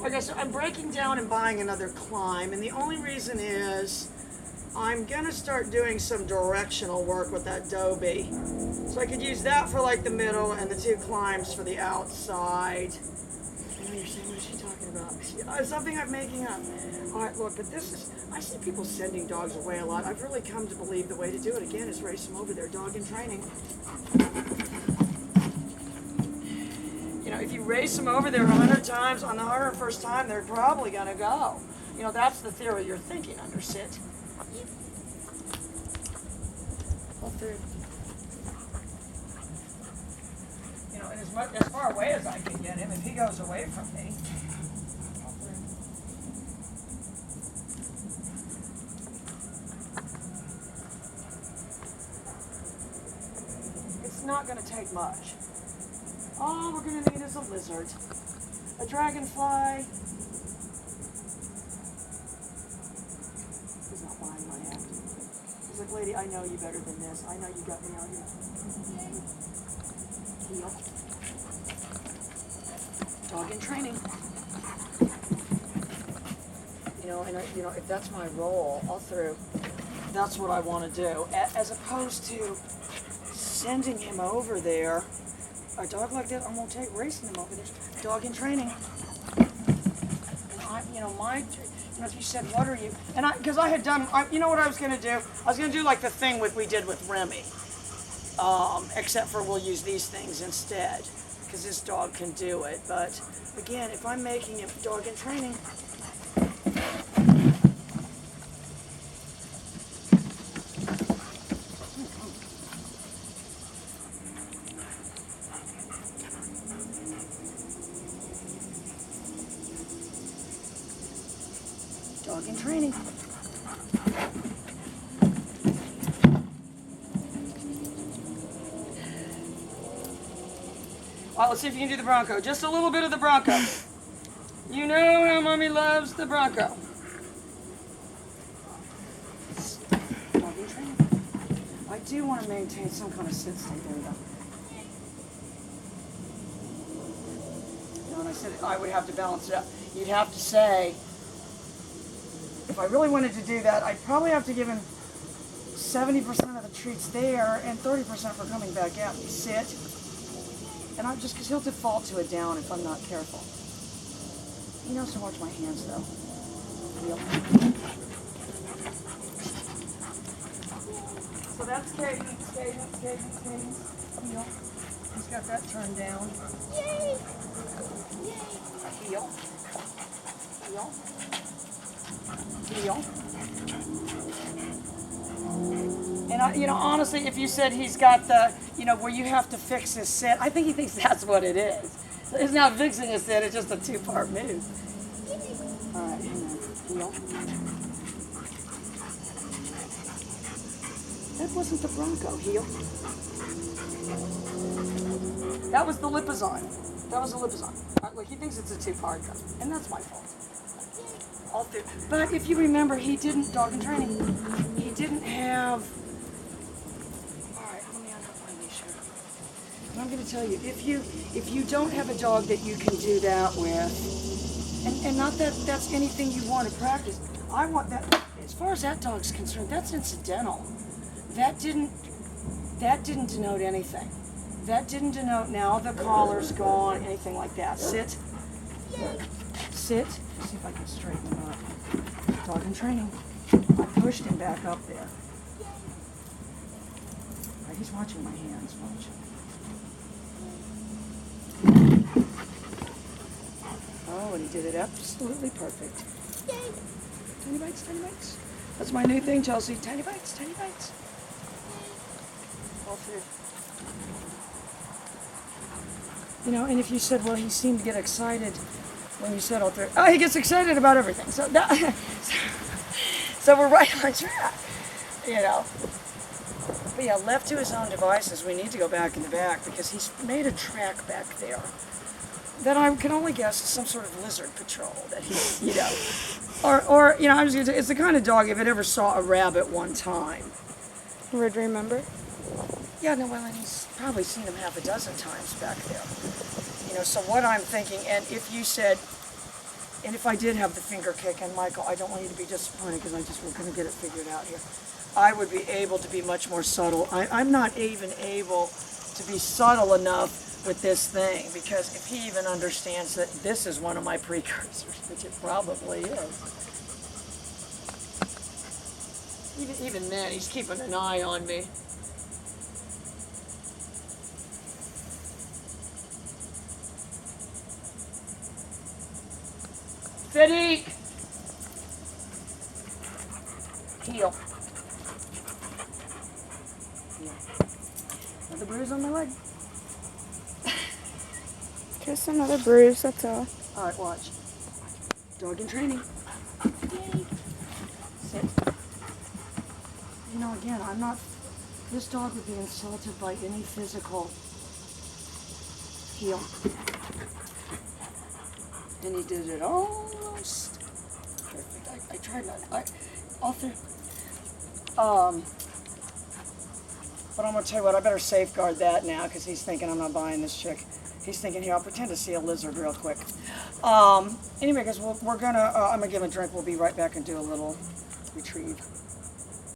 Okay, so I'm breaking down and buying another climb, and the only reason is I'm gonna start doing some directional work with that Dobie. So I could use that for like the middle and the 2 climbs for the outside. I know you're saying, what is she talking about? Something I'm making up. All right, look, but this is, I see people sending dogs away a lot. I've really come to believe the way to do it, again, is race them over there. Dog in training. You know, if you race them over there 100 times, on the 101st time, they're probably going to go. You know, that's the theory you're thinking under, sit. All through. You know, and as far away as I can get him, if he goes away from me. All through. It's not going to take much. All we're going to need is a lizard, a dragonfly. He's not buying my act. He's like, lady, I know you better than this. I know you got me out here. Heel. Dog in training. You know, and if that's my role, all through, that's what I want to do. As opposed to sending him over there. A dog like that, I'm going to take racing him over there. Dog in training. And if you said, what are you? And because I had done, you know what I was going to do? I was going to do like the thing we did with Remy. Except for we'll use these things instead. Because this dog can do it. But again, if I'm making him dog in training. Dog in training. All right, let's see if you can do the Bronco. Just a little bit of the Bronco. You know how Mommy loves the Bronco. Dog in training. I do want to maintain some kind of sit state. There we go. You know, and I said I would have to balance it out. You'd have to say, if I really wanted to do that, I'd probably have to give him 70% of the treats there and 30% for coming back out. You sit, and I'm just, because he'll default to a down if I'm not careful. He knows to watch my hands, though. Heel. So that's cadence. Heel. He's got that turned down. Yay! Heel. And honestly, if you said he's got the, where you have to fix his sit, I think he thinks that's what it is. It's not fixing his sit, it's just a 2-part move. All right, hang on. Heel. That wasn't the Bronco, heel. That was the Lipizan. Look, he thinks it's a 2-part, and that's my fault. But if you remember, he didn't, dog in training, he didn't have, all right, let me unhook my leash here. And I'm going to tell you, if you don't have a dog that you can do that with, and not that that's anything you want to practice, I want that, as far as that dog's concerned, that's incidental. That didn't denote anything. That didn't denote now the collar's gone, anything like that. Sit. Let's see if I can straighten him up. Dog in training. I pushed him back up there. All right, he's watching my hands. Watch. Oh, and he did it absolutely perfect. Yay! Tiny bites. That's my new thing, Chelsea. Tiny bites. All through. And if you said, well, he seemed to get excited when you said all three. Oh, he gets excited about everything. So we're right on track, But yeah, left to his own devices, we need to go back in the back because he's made a track back there that I can only guess is some sort of lizard patrol that he, or I'm just gonna say, it's the kind of dog if it ever saw a rabbit one time. Would remember? Yeah, no, well, and he's probably seen him half a dozen times back there. So what I'm thinking, and if you said, And if I did have the finger kick, and Michael, I don't want you to be disappointed because we're going to get it figured out here. I would be able to be much more subtle. I'm not even able to be subtle enough with this thing because if he even understands that this is one of my precursors, which it probably is. Even then, he's keeping an eye on me. Steady. Heel. Another bruise on my leg. Just another bruise, that's all. All right, watch. Dog in training. Yay. Sit. You know, again, I'm not. This dog would be insulted by any physical heel. And he did it almost perfect. I tried not. All through. But I'm gonna tell you what. I better safeguard that now because he's thinking I'm not buying this chick. He's thinking here. I'll pretend to see a lizard real quick. Anyway, guys, I'm gonna give him a drink. We'll be right back and do a little retrieve.